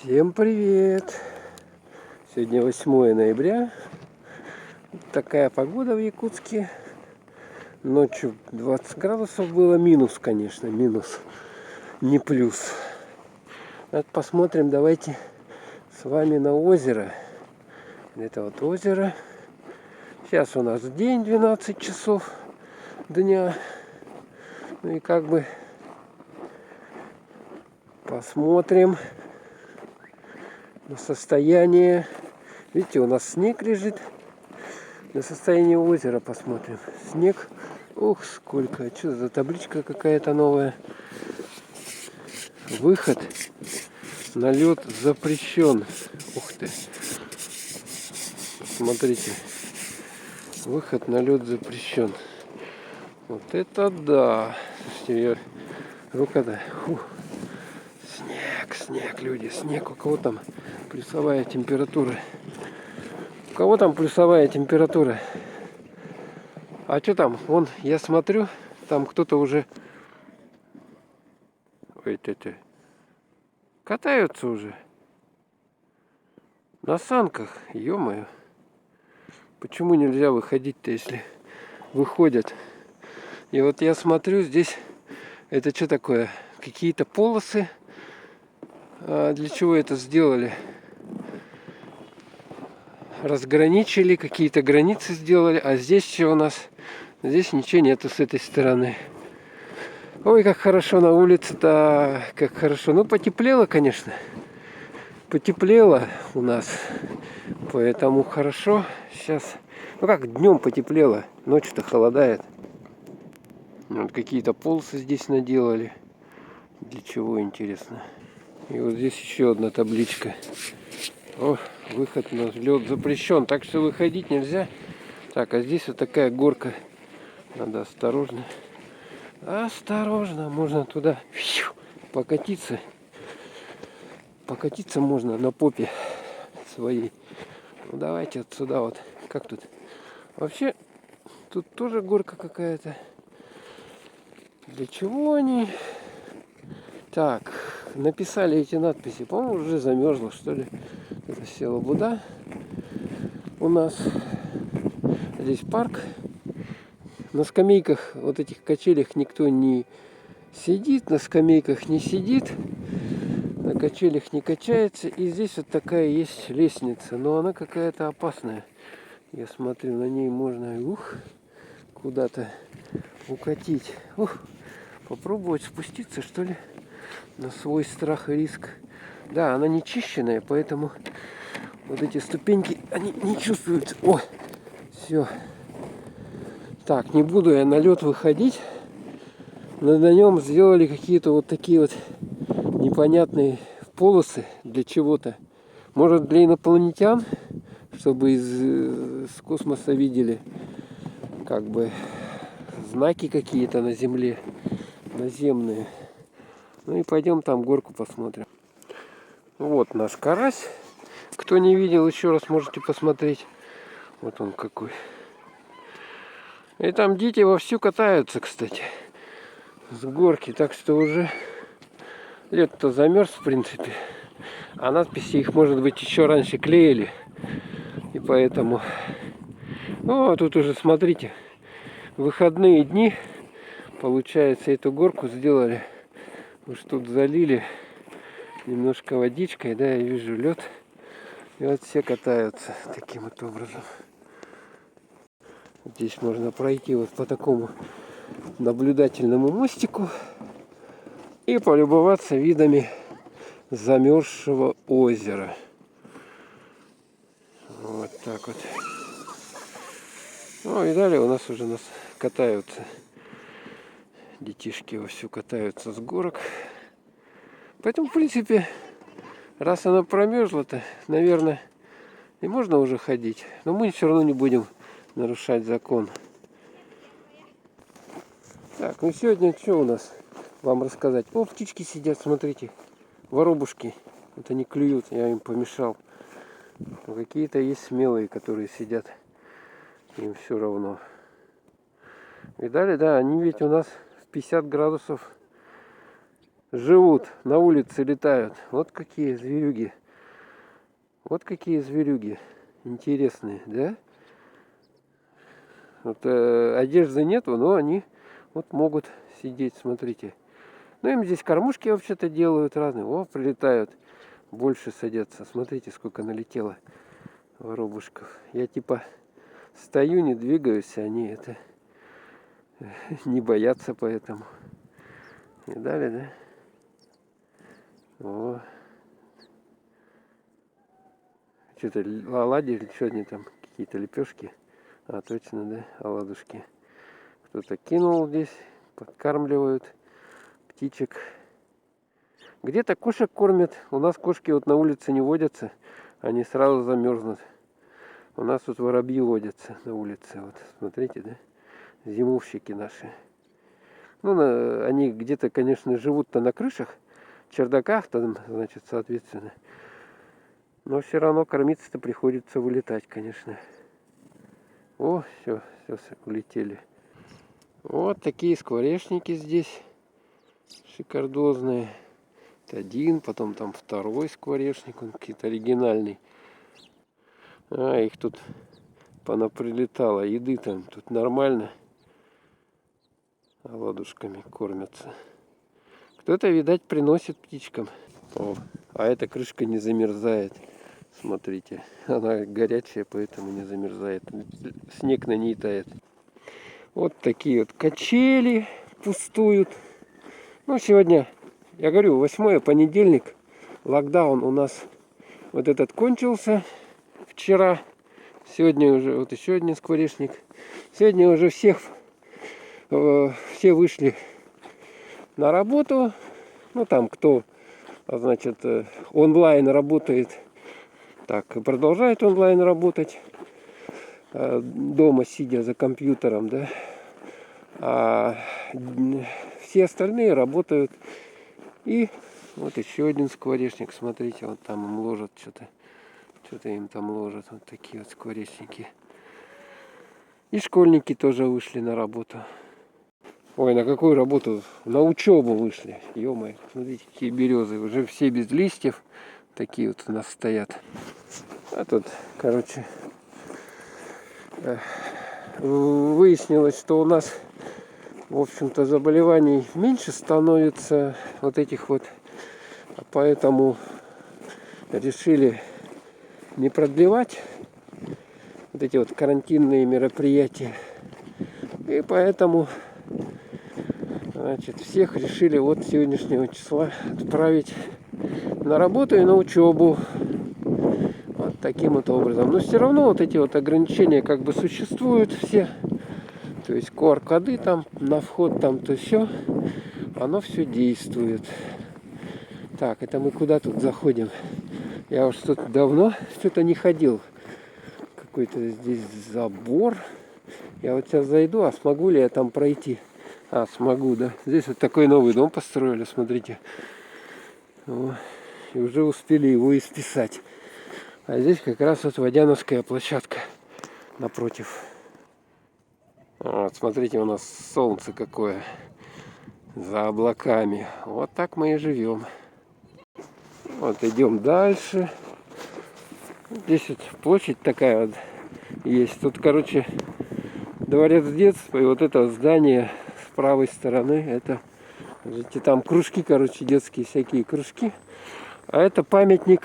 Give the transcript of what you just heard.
Всем привет! Сегодня 8 ноября. Такая погода в Якутске. Ночью 20 градусов было. Минус, конечно, минус. Не плюс. Вот посмотрим, давайте с вами на озеро. Это вот озеро. Сейчас у нас день, 12 часов дня. Ну и как бы посмотрим на состояние. Видите, у нас снег лежит. На состояние озера посмотрим. Снег. Ух, сколько. Что за табличка какая-то новая? Выход на лед запрещен. Ух ты. Смотрите. Выход на лед запрещен. Вот это да. Слушайте, я рука-то. Снег, люди. Снег. У кого там плюсовая температура? У кого там плюсовая температура? А что там? Вон, я смотрю, там кто-то уже... Ой, катаются уже. На санках, ё-моё. Почему нельзя выходить-то, если выходят? И вот я смотрю, здесь... Это что такое? Какие-то полосы. А для чего это сделали? Разграничили, какие-то границы сделали. А здесь что у нас? Здесь ничего нету с этой стороны. Ой, как хорошо на улице-то, как хорошо. Ну, потеплело, конечно. Потеплело у нас, поэтому хорошо. Сейчас, ну как, днем потеплело, ночью-то холодает. Вот какие-то полосы здесь наделали. Для чего, интересно? И вот здесь еще одна табличка. О, выход на лед запрещен, так что выходить нельзя. Так, а здесь вот такая горка. Надо осторожно. Осторожно, можно туда покатиться. Покатиться можно на попе своей. Ну давайте вот сюда вот. Как тут? Вообще, тут тоже горка какая-то. Для чего они? Так, написали эти надписи. По-моему, уже замерзло, что ли. Это села Буда. У нас здесь парк. На скамейках, вот этих качелях никто не сидит. На скамейках не сидит. На качелях не качается. И здесь вот такая есть лестница. Но она какая-то опасная. Я смотрю, на ней можно куда-то укатить. Попробовать спуститься, что ли, на свой страх и риск. Да, она не чищенная, поэтому вот эти ступеньки, они не чувствуются. О, все. Так, не буду я на лед выходить. Но на нем сделали какие-то вот такие вот непонятные полосы для чего-то. Может, для инопланетян, чтобы из космоса видели как бы знаки какие-то на Земле, наземные. Ну и пойдем там горку посмотрим. Вот наш карась. Кто не видел, еще раз можете посмотреть. Вот он какой. И там дети вовсю катаются, кстати, с горки. Так что уже лед-то замерз, в принципе. А надписи их, может быть, еще раньше клеили. И поэтому... О, тут уже, смотрите, выходные дни, получается, эту горку сделали. Уж тут залили немножко водичкой, да, я вижу лед. И вот все катаются таким вот образом. Здесь можно пройти вот по такому наблюдательному мостику и полюбоваться видами замерзшего озера. Вот так вот. Ну и далее у нас уже катаются. Детишки вовсю катаются с горок. Поэтому, в принципе, раз она промерзла-то, наверное, и можно уже ходить. Но мы все равно не будем нарушать закон. Так, ну сегодня что у нас вам рассказать? О, птички сидят, смотрите. Воробушки. Вот они клюют, я им помешал. Но какие-то есть смелые, которые сидят. Им все равно. Видали, да, они ведь у нас в 50 градусов живут, на улице летают. Вот какие зверюги. Вот какие зверюги. Интересные, да? Вот, одежды нету, но они вот могут сидеть, смотрите. Ну, им здесь кормушки вообще-то делают разные. О, прилетают. Больше садятся. Смотрите, сколько налетело воробушков. Я типа стою, не двигаюсь, они это не боятся поэтому. И далее, да? О. Что-то оладьи или что они там, какие-то лепешки. А, точно, да, оладушки. Кто-то кинул здесь, подкармливают птичек. Где-то кошек кормят. У нас кошки вот на улице не водятся, они сразу замерзнут. У нас тут воробьи водятся на улице. Вот, смотрите, да? Зимовщики наши. Ну, они где-то, конечно, живут-то на крышах, чердаках там, значит, соответственно. Но все равно кормиться-то приходится вылетать, конечно. О, все улетели. Вот такие скворечники здесь. Шикардозные. Это один, потом там второй скворечник, он какой-то оригинальный. А, их тут понаприлетало. Еды там тут нормально. Оладушками кормятся. Кто-то, видать, приносит птичкам. О, а эта крышка не замерзает. Смотрите, она горячая, поэтому не замерзает. Снег на ней тает. Вот такие вот качели пустуют. Ну, сегодня, я говорю, 8 понедельник. Локдаун у нас вот этот кончился вчера. Сегодня уже вот еще один скворечник. Сегодня уже все вышли на работу. Ну, там кто, значит, онлайн работает, так и продолжает онлайн работать, дома сидя за компьютером, да. А все остальные работают. И вот еще один скворечник, смотрите, вот там им ложат что-то. Что-то им там ложат, вот такие вот скворечники. И школьники тоже вышли на работу. Ой, на какую работу? На учебу вышли. Ё-моё, смотрите, какие березы. Уже все без листьев. Такие вот у нас стоят. А тут, короче, выяснилось, что у нас, в общем-то, заболеваний меньше становится, вот этих вот. Поэтому решили не продлевать вот эти вот карантинные мероприятия. И поэтому, значит, всех решили вот с сегодняшнего числа отправить на работу и на учебу. Вот таким вот образом. Но все равно вот эти вот ограничения как бы существуют все. То есть QR-коды там на вход, там то все. Оно все действует. Так, это мы куда тут заходим? Я уж тут давно что-то не ходил. Какой-то здесь забор. Я вот сейчас зайду, а смогу ли я там пройти? А, смогу, да. Здесь вот такой новый дом построили, смотрите. О, и уже успели его исписать. А здесь как раз вот водяновская площадка напротив. Вот, смотрите, у нас солнце какое. За облаками. Вот так мы и живем. Вот идем дальше. Здесь вот площадь такая вот есть. Тут, короче, дворец детства. И вот это здание с правой стороны. Это, видите, там кружки, короче, детские всякие кружки. А это памятник